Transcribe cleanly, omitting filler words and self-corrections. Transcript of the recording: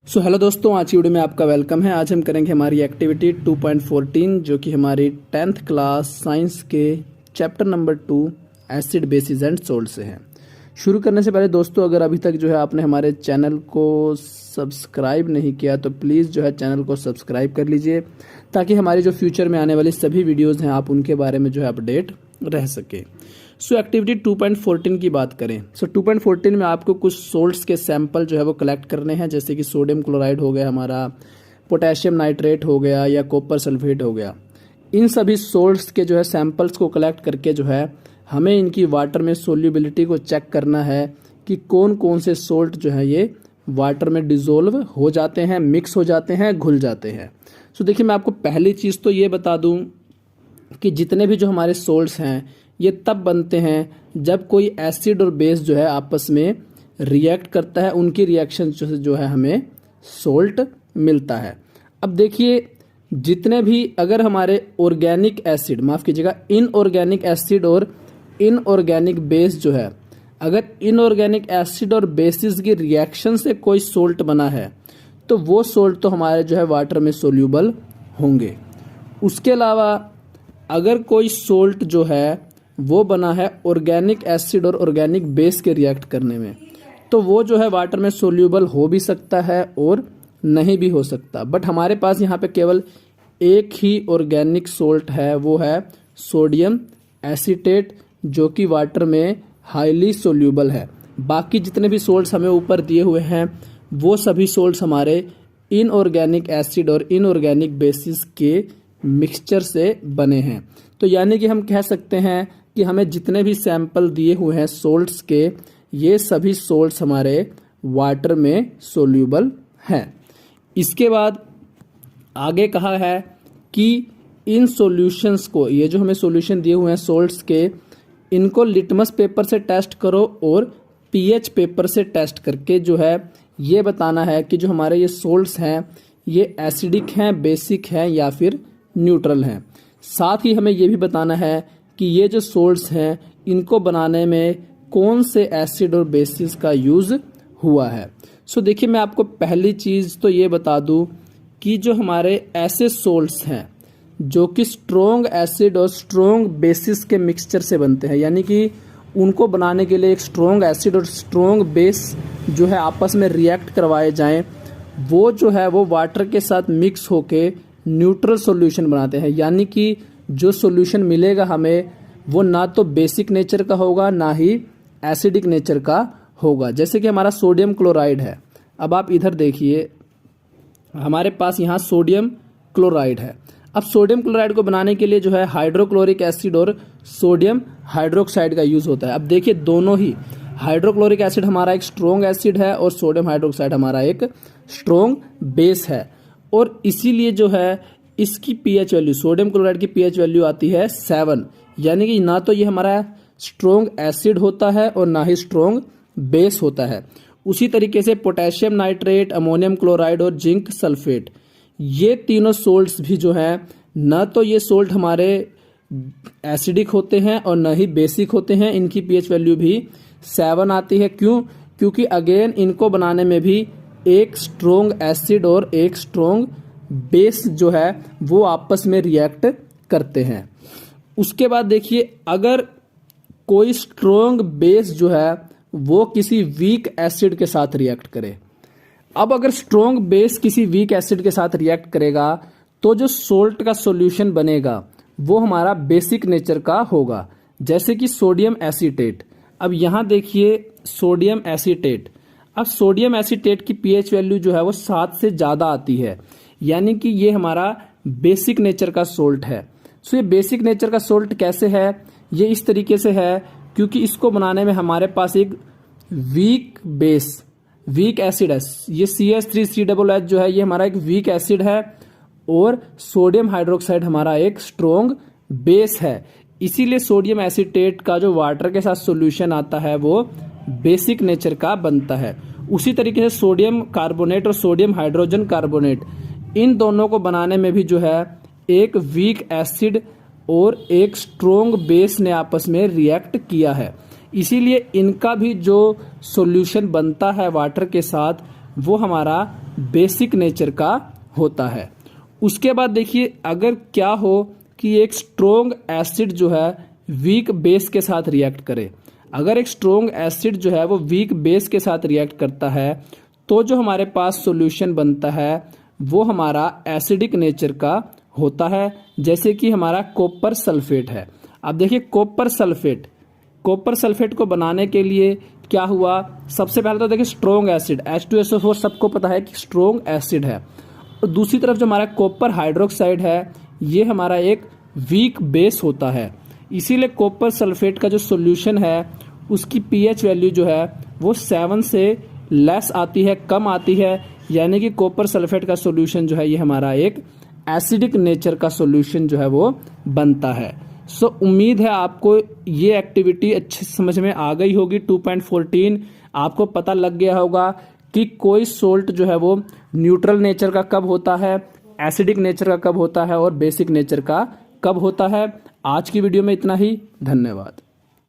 Hello दोस्तों, आज की वीडियो में आपका वेलकम है। आज हम करेंगे हमारी एक्टिविटी 2.14 जो कि हमारी 10th क्लास साइंस के chapter number 2 acid basis and salt से है। शुरू करने से पहले दोस्तों, अगर अभी तक जो है आपने हमारे चैनल को सब्सक्राइब नहीं किया तो प्लीज़ जो है चैनल को सब्सक्राइब कर लीजिए, ताकि हमारी जो फ्यूचर में आने वाली सभी वीडियोज़ हैं आप उनके बारे में जो है अपडेट रह सके। एक्टिविटी 2.14 की बात करें। 2.14 में आपको कुछ सोल्ट्स के सैंपल जो है वो कलेक्ट करने हैं, जैसे कि सोडियम क्लोराइड हो गया हमारा, पोटेशियम नाइट्रेट हो गया या कॉपर सल्फेट हो गया। इन सभी सोल्ट्स के जो है सैंपल्स को कलेक्ट करके जो है हमें इनकी वाटर में सोल्यूबिलिटी को चेक करना है कि कौन कौन से सोल्ट जो है ये वाटर में डिज़ोल्व हो जाते हैं, मिक्स हो जाते हैं, घुल जाते हैं। देखिए, मैं आपको पहली चीज़ तो ये बता दूं कि जितने भी जो हमारे सोल्ट्स हैं ये तब बनते हैं जब कोई एसिड और बेस जो है आपस में रिएक्ट करता है, उनकी रिएक्शन जो है हमें सोल्ट मिलता है। अब देखिए, जितने भी अगर हमारे ऑर्गेनिक एसिड, माफ़ कीजिएगा, इनऑर्गेनिक एसिड और इनऑर्गेनिक बेस जो है, अगर इनऑर्गेनिक एसिड और बेसिस की रिएक्शन से कोई सोल्ट बना है तो वो सोल्ट तो हमारे जो है वाटर में सोल्यूबल होंगे। उसके अलावा अगर कोई सोल्ट जो है वो बना है ऑर्गेनिक एसिड और ऑर्गेनिक बेस के रिएक्ट करने में, तो वो जो है वाटर में सोल्यूबल हो भी सकता है और नहीं भी हो सकता। बट हमारे पास यहाँ पे केवल एक ही ऑर्गेनिक सोल्ट है, वो है सोडियम एसीटेट, जो कि वाटर में हाईली सोल्यूबल है। बाकी जितने भी सोल्ट्स हमें ऊपर दिए हुए हैं वो सभी सोल्ट्स हमारे इनऑर्गेनिक एसिड और इनऑर्गेनिक बेसिस के मिक्सचर से बने हैं। तो यानी कि हम कह सकते हैं कि हमें जितने भी सैंपल दिए हुए हैं सोल्ट्स के, ये सभी सोल्ट्स हमारे वाटर में सोल्यूबल हैं। इसके बाद आगे कहा है कि इन सॉल्यूशंस को, ये जो हमें सॉल्यूशन दिए हुए हैं सोल्ट्स के, इनको लिटमस पेपर से टेस्ट करो और पीएच पेपर से टेस्ट करके जो है ये बताना है कि जो हमारे ये सोल्ट्स हैं ये एसिडिक हैं, बेसिक हैं या फिर न्यूट्रल हैं। साथ ही हमें ये भी बताना है कि ये जो सोल्ट्स हैं इनको बनाने में कौन से एसिड और बेसिस का यूज़ हुआ है। देखिए, मैं आपको पहली चीज़ तो ये बता दूं कि जो हमारे ऐसे सोल्ट्स हैं जो कि स्ट्रॉन्ग एसिड और स्ट्रॉन्ग बेसिस के मिक्सचर से बनते हैं, यानी कि उनको बनाने के लिए एक स्ट्रॉन्ग एसिड और स्ट्रॉन्ग बेस जो है आपस में रिएक्ट करवाए जाएं, वो जो है वो वाटर के साथ मिक्स होके न्यूट्रल सॉल्यूशन बनाते हैं। यानी कि जो सॉल्यूशन मिलेगा हमें वो ना तो बेसिक नेचर का होगा ना ही एसिडिक नेचर का होगा। जैसे कि हमारा सोडियम क्लोराइड है। अब आप इधर देखिए, हमारे पास यहाँ सोडियम क्लोराइड है। अब सोडियम क्लोराइड को बनाने के लिए जो है हाइड्रोक्लोरिक एसिड और सोडियम हाइड्रोक्साइड का यूज़ होता है। अब देखिए, दोनों ही, हाइड्रोक्लोरिक एसिड हमारा एक स्ट्रॉन्ग एसिड है और सोडियम हाइड्रोक्साइड हमारा एक स्ट्रॉन्ग बेस है, और इसीलिए जो है इसकी पीएच वैल्यू, सोडियम क्लोराइड की पीएच वैल्यू आती है 7। यानी कि ना तो ये हमारा स्ट्रॉन्ग एसिड होता है और ना ही स्ट्रॉन्ग बेस होता है। उसी तरीके से पोटेशियम नाइट्रेट, अमोनियम क्लोराइड और जिंक सल्फेट, ये तीनों सोल्ट्स भी जो हैं, ना तो ये सोल्ट हमारे एसिडिक होते हैं और ना ही बेसिक होते हैं। इनकी पीएच वैल्यू भी 7 आती है। क्यों? क्योंकि अगेन इनको बनाने में भी एक स्ट्रॉन्ग एसिड और एक स्ट्रॉन्ग बेस जो है वो आपस में रिएक्ट करते हैं। उसके बाद देखिए, अगर कोई स्ट्रॉन्ग बेस जो है वो किसी वीक एसिड के साथ रिएक्ट करे, अब अगर स्ट्रॉन्ग बेस किसी वीक एसिड के साथ रिएक्ट करेगा तो जो सोल्ट का सॉल्यूशन बनेगा वो हमारा बेसिक नेचर का होगा, जैसे कि सोडियम एसीटेट। अब यहाँ देखिए, सोडियम एसीटेट, अब सोडियम एसीटेट की पीएच वैल्यू जो है वो 7 से ज़्यादा आती है, यानी कि ये हमारा बेसिक नेचर का सोल्ट है। ये बेसिक नेचर का सोल्ट कैसे है? ये इस तरीके से है क्योंकि इसको बनाने में हमारे पास एक वीक बेस, वीक एसिड है। ये CH3CH जो है ये हमारा एक वीक एसिड है और सोडियम हाइड्रोक्साइड हमारा एक स्ट्रॉन्ग बेस है। इसीलिए सोडियम एसीटेट का जो वाटर के साथ सॉल्यूशन आता है वो बेसिक नेचर का बनता है। उसी तरीके से सोडियम कार्बोनेट और सोडियम हाइड्रोजन कार्बोनेट, इन दोनों को बनाने में भी जो है एक वीक एसिड और एक स्ट्रॉन्ग बेस ने आपस में रिएक्ट किया है। इसीलिए इनका भी जो सॉल्यूशन बनता है वाटर के साथ वो हमारा बेसिक नेचर का होता है। उसके बाद देखिए, अगर क्या हो कि एक स्ट्रोंग एसिड जो है वीक बेस के साथ रिएक्ट करे, अगर एक स्ट्रोंग एसिड जो है वो वीक बेस के साथ रिएक्ट करता है तो जो हमारे पास सॉल्यूशन बनता है वो हमारा एसिडिक नेचर का होता है। जैसे कि हमारा कॉपर सल्फेट है। अब देखिए कॉपर सल्फेट को बनाने के लिए क्या हुआ, सबसे पहले तो देखिए स्ट्रोंग एसिड H2SO4 सबको पता है कि स्ट्रोंग एसिड है। और दूसरी तरफ जो हमारा कॉपर हाइड्रोक्साइड है ये हमारा एक वीक बेस होता है। इसीलिए कॉपर सल्फेट का जो सॉल्यूशन है उसकी pH वैल्यू जो है वो 7 से लेस आती है, कम आती है। यानी कि कॉपर सल्फेट का सॉल्यूशन जो है ये हमारा एक एसिडिक नेचर का सॉल्यूशन जो है वो बनता है। सो उम्मीद है आपको ये एक्टिविटी अच्छे समझ में आ गई होगी। 2.14 आपको पता लग गया होगा कि कोई सोल्ट जो है वो न्यूट्रल नेचर का कब होता है, एसिडिक नेचर का कब होता है और बेसिक नेचर का कब होता है। आज की वीडियो में इतना ही। धन्यवाद।